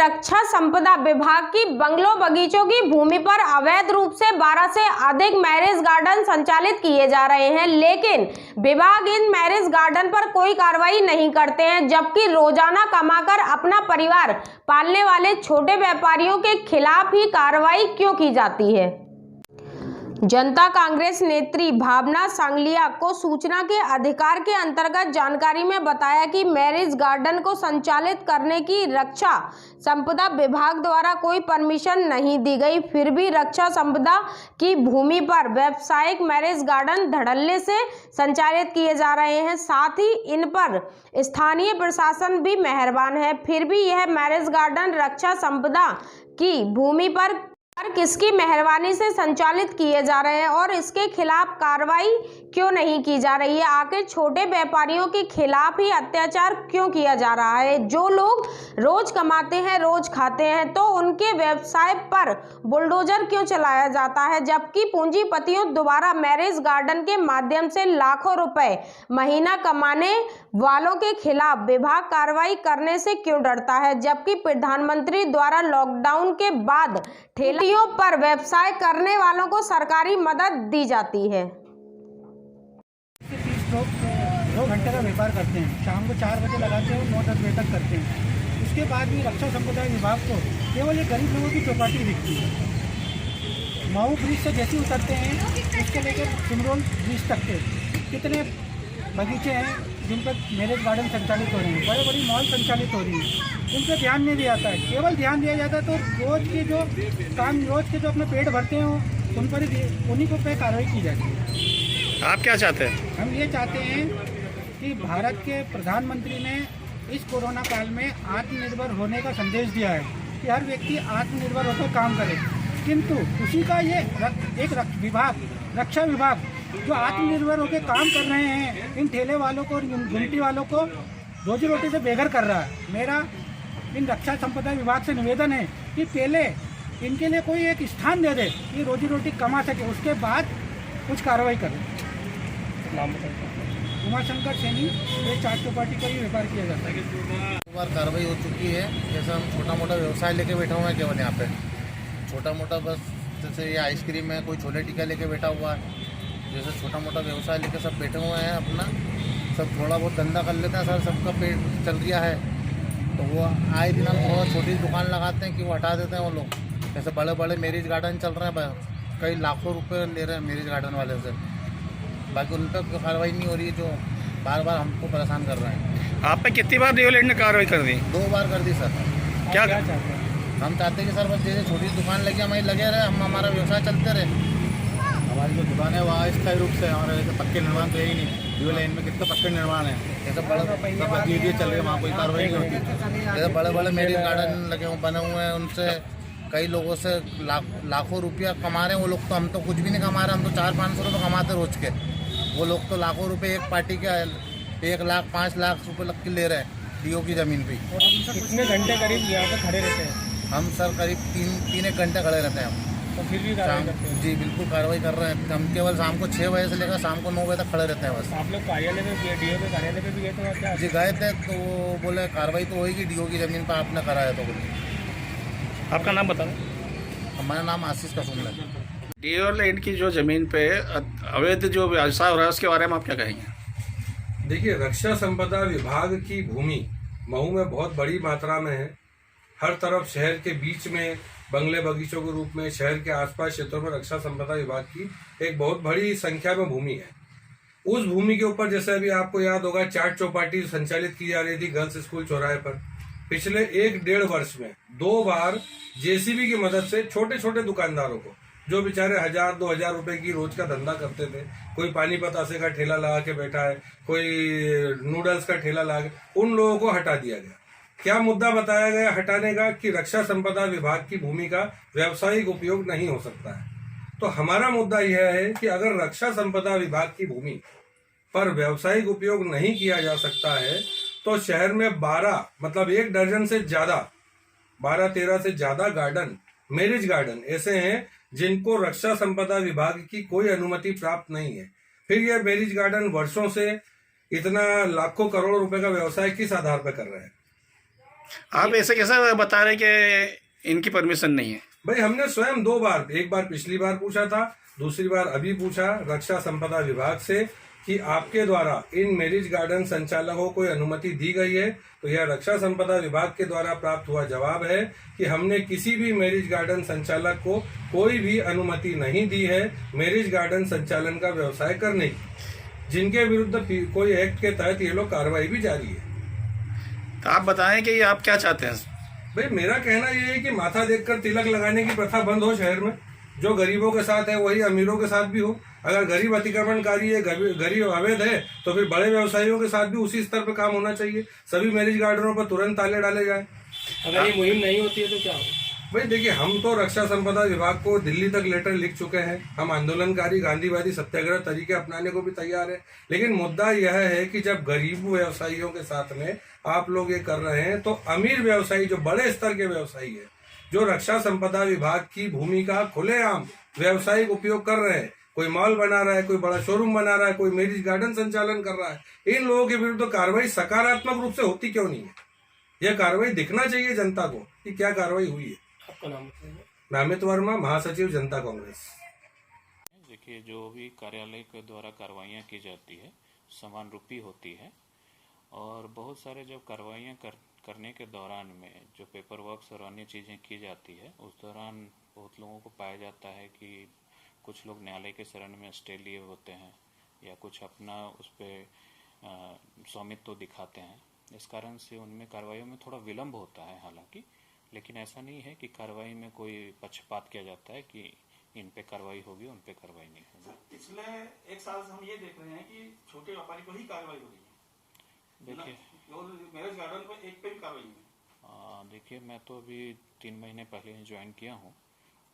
रक्षा संपदा विभाग की बंगलो बगीचों की भूमि पर अवैध रूप से 12 से अधिक मैरिज गार्डन संचालित किए जा रहे हैं, लेकिन विभाग इन मैरिज गार्डन पर कोई कार्रवाई नहीं करते हैं, जबकि रोजाना कमाकर अपना परिवार पालने वाले छोटे व्यापारियों के खिलाफ ही कार्रवाई क्यों की जाती है। जनता कांग्रेस नेत्री भावना सांगलिया को सूचना के अधिकार के अंतर्गत जानकारी में बताया कि मैरिज गार्डन को संचालित करने की रक्षा संपदा विभाग द्वारा कोई परमिशन नहीं दी गई, फिर भी रक्षा संपदा की भूमि पर व्यावसायिक मैरिज गार्डन धड़ल्ले से संचालित किए जा रहे हैं। साथ ही इन पर स्थानीय प्रशासन भी मेहरबान है, फिर भी यह मैरिज गार्डन रक्षा संपदा की भूमि पर किसकी मेहरबानी से संचालित किए जा रहे हैं और इसके खिलाफ कार्रवाई क्यों नहीं की जा रही है। आखिर छोटे व्यापारियों के खिलाफ ही अत्याचार क्यों किया जा रहा है। जो लोग रोज कमाते हैं, रोज खाते हैं, तो उनके व्यवसाय पर बुलडोजर क्यों चलाया जाता है, जबकि पूंजीपतियों द्वारा मैरिज गार्डन के माध्यम से लाखों रुपए महीना कमाने वालों के खिलाफ विभाग कार्रवाई करने से क्यों डरता है, जबकि प्रधानमंत्री द्वारा लॉकडाउन के बाद ठेलियों पर व्यवसाय करने वालों को सरकारी मदद दी जाती है। 2 घंटे का व्यापार करते हैं, शाम को 4 बजे लगाते हैं, 9-10 बजे तक करते हैं। उसके बाद भी रक्षा संपदा विभाग को केवल ये गरीब लोगों की चौपाटी दिखती है। माऊ ब्रिज से जैसे उतरते हैं उसके लेकर सिमरोल ब्रिज तक के कितने बगीचे हैं जिन पर मैरिज गार्डन संचालित हो रहे हैं, बड़े बड़ी मॉल संचालित हो रही हैं, उन पर ध्यान नहीं दिया जाता है। केवल ध्यान दिया जाता है तो रोज़ के जो अपने पेट भरते हैं उन पर उन्हीं को पे कार्रवाई की जाती है। आप क्या चाहते हैं? हम ये चाहते हैं कि भारत के प्रधानमंत्री ने इस कोरोना काल में आत्मनिर्भर होने का संदेश दिया है कि हर व्यक्ति आत्मनिर्भर होकर काम करे, किंतु उसी का ये एक विभाग, रक्षा विभाग, जो आत्मनिर्भर होकर काम कर रहे हैं, इन ठेले वालों को और गुमटी वालों को रोजी रोटी से बेघर कर रहा है। मेरा इन रक्षा संपदा विभाग से निवेदन है कि पहले इनके लिए कोई एक स्थान दे दे कि रोजी रोटी कमा सके, उसके बाद कुछ कार्रवाई करें। उमाशंकर सैनी, ये 4 चौपाटी का ही व्यापार किया जाता है। दो बार कार्रवाई हो चुकी है। जैसे हम छोटा मोटा व्यवसाय लेके बैठा हुआ है केवल यहाँ पे, छोटा मोटा बस जैसे ये आइसक्रीम है, कोई छोले टिक्का लेके बैठा हुआ है, जैसे छोटा मोटा व्यवसाय लेके सब बैठे हुए हैं, अपना सब थोड़ा बहुत धंधा कर लेते हैं सर, सबका पेट चल गया है। तो वो आए दिन हम थोड़ा छोटी दुकान लगाते हैं कि वो हटा देते हैं वो लोग। जैसे बड़े बड़े मैरिज गार्डन चल रहे हैं, कई लाखों रुपए ले रहे हैं मैरिज गार्डन वाले से, बाकी उन पर कार्रवाई नहीं हो रही है, जो बार बार हमको परेशान कर रहे हैं। आप पे कितनी बार डीओलैंड ने कार्रवाई कर दी? 2 बार कर दी सर। क्या चाहते हैं? हम चाहते हैं कि सर बस जैसे छोटी दुकान लगी हमारी लगे रहे, हम हमारा व्यवसाय चलते रहे। हमारी जो दुकान है वहाँ स्थायी रूप से हमारे जैसे पक्के निर्माण तो है ही नहीं। डीओ लाइन में कितने पक्के निर्माण है, जैसे बड़े सब चल रहे हैं, वहाँ कोई कार्रवाई नहीं होती। जैसे बड़े बड़े मैरिज गार्डन लगे हुए बने हुए हैं, उनसे कई लोगों से लाखों रुपया कमा रहे हैं वो लोग। तो हम तो कुछ भी नहीं कमा रहे, हम तो 400-500 रुपये कमाते रोज के। वो लोग तो लाखों रुपए एक पार्टी के 1 लाख 5 लाख रुपये लग के ले रहे हैं डीओ की ज़मीन पे। कितने घंटे करीब यहाँ पे खड़े रहते हैं? हम सर करीब 3-1 घंटे खड़े रहते हैं हम। तो फिर भी कार्रवाई करते हैं? जी बिल्कुल कार्रवाई कर रहे हैं। हम केवल शाम को 6 बजे से लेकर शाम को 9 बजे तक खड़े रहते हैं बस। आप लोग कार्यालय में डीओ के कार्यालय में भी गए थे क्या? जी गए थे, तो वो बोले कार्रवाई तो होगी, डीओ की ज़मीन पर आपने कराया तो बोले। आपका नाम बताओ। हमारा नाम आशीष का सुन है। डीओलैंड की जो ज़मीन पे अवैध जो व्यवसाय हो रहा है उसके बारे में आप क्या कहेंगे? देखिए, रक्षा संपदा विभाग की भूमि महू में बहुत बड़ी मात्रा में है। हर तरफ शहर के बीच में बंगले बगीचों के रूप में शहर के आसपास क्षेत्रों में रक्षा संपदा विभाग की एक बहुत बड़ी संख्या में भूमि है। उस भूमि के ऊपर जैसे अभी आपको याद होगा 4 चौपाटी संचालित की जा रही थी गर्ल्स स्कूल चौराहे पर। पिछले 1-1.5 वर्ष में 2 बार जेसीबी की मदद से छोटे छोटे दुकानदारों को, जो बेचारे 1000-2000 रुपए की रोज का धंधा करते थे, कोई पानी पतासे का ठेला लगा के बैठा है, कोई नूडल्स का ठेला लगा के, उन लोगों को हटा दिया गया। क्या मुद्दा बताया गया हटाने का? कि रक्षा संपदा विभाग की भूमि का व्यावसायिक उपयोग नहीं हो सकता है। तो हमारा मुद्दा यह है कि अगर रक्षा संपदा विभाग की भूमि पर व्यावसायिक उपयोग नहीं किया जा सकता है तो शहर में 12 मतलब 1 दर्जन से ज्यादा 12-13 से ज्यादा गार्डन, मैरिज गार्डन ऐसे हैं जिनको रक्षा संपदा विभाग की कोई अनुमति प्राप्त नहीं है। फिर यह मैरिज गार्डन वर्षों से इतना लाखों करोड़ों रुपए का व्यवसाय किस आधार पर कर रहे हैं? आप ऐसे कैसे बता रहे कि इनकी परमिशन नहीं है? भाई हमने स्वयं 2 बार, एक बार पिछली बार पूछा था, दूसरी बार अभी पूछा रक्षा संपदा विभाग से कि आपके द्वारा इन मैरिज गार्डन संचालकों को कोई अनुमति दी गई है। तो यह रक्षा संपदा विभाग के द्वारा प्राप्त हुआ जवाब है कि हमने किसी भी मैरिज गार्डन संचालक को कोई भी अनुमति नहीं दी है मैरिज गार्डन संचालन का व्यवसाय करने की, जिनके विरुद्ध कोई एक्ट के तहत ये लोग कार्रवाई भी जारी है। तो आप बताएं कि आप क्या चाहते हैं? भाई मेरा कहना यह है कि माथा देखकर तिलक लगाने की प्रथा बंद हो शहर में। जो गरीबों के साथ है वही अमीरों के साथ भी हो। अगर गरीब अतिक्रमणकारी है, गरीब अवैध है, तो फिर बड़े व्यवसायियों के साथ भी उसी स्तर पर काम होना चाहिए। सभी मैरिज गार्डनों पर तुरंत ताले डाले जाए। अगर ये मुहिम नहीं होती है तो क्या होगा? भाई देखिए, हम तो रक्षा संपदा विभाग को दिल्ली तक लेटर लिख चुके हैं। हम आंदोलनकारी गांधीवादी सत्याग्रह तरीके अपनाने को भी तैयार है। लेकिन मुद्दा यह है कि जब गरीब व्यवसायियों के साथ में आप लोग ये कर रहे हैं, तो अमीर व्यवसायी जो बड़े स्तर के व्यवसायी है, जो रक्षा संपदा विभाग की भूमि का खुलेआम व्यवसायिक उपयोग कर रहे हैं, कोई मॉल बना रहा है, कोई बड़ा शोरूम बना रहा है, कोई मैरिज गार्डन संचालन कर रहा है, इन लोगों के विरुद्ध कार्रवाई सकारात्मक रूप से होती क्यों नहीं है? यह कार्रवाई दिखना चाहिए जनता को कि क्या कार्रवाई हुई है। आपका नाम बताइए। मैं अमित वर्मा, महासचिव जनता कांग्रेस। देखिए, जो भी कार्यालय के द्वारा कार्रवाइयाँ की जाती है समान रूपी होती है, और बहुत सारे जब कार्रवाइयाँ करने के दौरान में जो पेपर वर्क और अन्य चीज़ें की जाती है, उस दौरान बहुत लोगों को पाया जाता है कि कुछ लोग न्यायालय के शरण में स्टे लिए होते हैं या कुछ अपना उस पर स्वामित्व दिखाते हैं। इस कारण से उनमें कार्रवाइयों में थोड़ा विलम्ब होता है हालांकि, लेकिन ऐसा नहीं है कि कार्रवाई में कोई पक्षपात किया जाता है कि इन पे कार्रवाई होगी, उन पे कार्रवाई नहीं होगी। पिछले 1 साल से हम ये देख रहे हैं कि छोटे व्यापारी को ही कार्रवाई हो रही है। देखिए, मैरिज गार्डन पर एक पे भी कार्रवाई नहीं। देखिए, मैं तो अभी 3 महीने पहले ही ज्वाइन किया हूँ,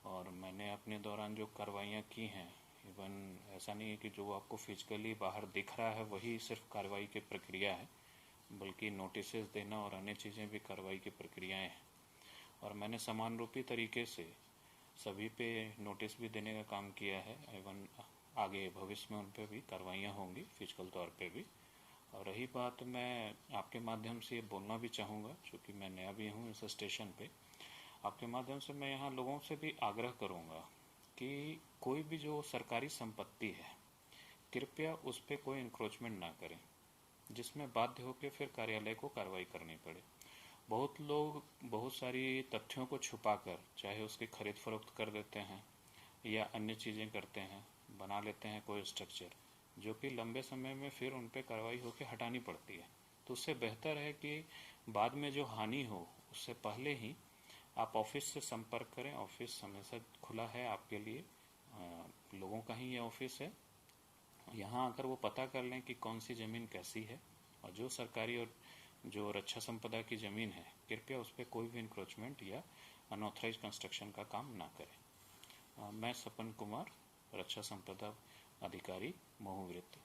और मैंने अपने दौरान जो कार्रवाइयाँ की हैं, इवन ऐसा नहीं है कि जो आपको फिजिकली बाहर दिख रहा है वही सिर्फ कार्रवाई की प्रक्रिया है, बल्कि नोटिस देना और अन्य चीज़ें भी कार्रवाई की प्रक्रियाएँ हैं। और मैंने समान रूपी तरीके से सभी पे नोटिस भी देने का काम किया है। इवन आगे भविष्य में उन पे भी कार्रवाइयाँ होंगी फिजिकल तौर पे भी। और रही बात, मैं आपके माध्यम से ये बोलना भी चाहूँगा, चूँकि मैं नया भी हूँ इस स्टेशन पे, आपके माध्यम से मैं यहाँ लोगों से भी आग्रह करूँगा कि कोई भी जो सरकारी संपत्ति है, कृपया उस पर कोई इंक्रोचमेंट ना करें जिसमें बाध्य होकर फिर कार्यालय को कार्रवाई करनी पड़े। बहुत लोग बहुत सारी तथ्यों को छुपाकर चाहे उसकी खरीद फरोख्त कर देते हैं या अन्य चीज़ें करते हैं, बना लेते हैं कोई स्ट्रक्चर, जो कि लंबे समय में फिर उन पर कार्रवाई होकर हटानी पड़ती है। तो उससे बेहतर है कि बाद में जो हानि हो उससे पहले ही आप ऑफिस से संपर्क करें। ऑफिस हमेशा खुला है आपके लिए, लोगों का ही ये ऑफिस है। यहाँ आकर वो पता कर लें कि कौन सी ज़मीन कैसी है, और जो सरकारी और जो रक्षा संपदा की ज़मीन है, कृपया उस पर कोई भी इंक्रोचमेंट या अनऑथराइज कंस्ट्रक्शन का काम ना करें। मैं सपन कुमार, रक्षा संपदा अधिकारी, महू वृत्त।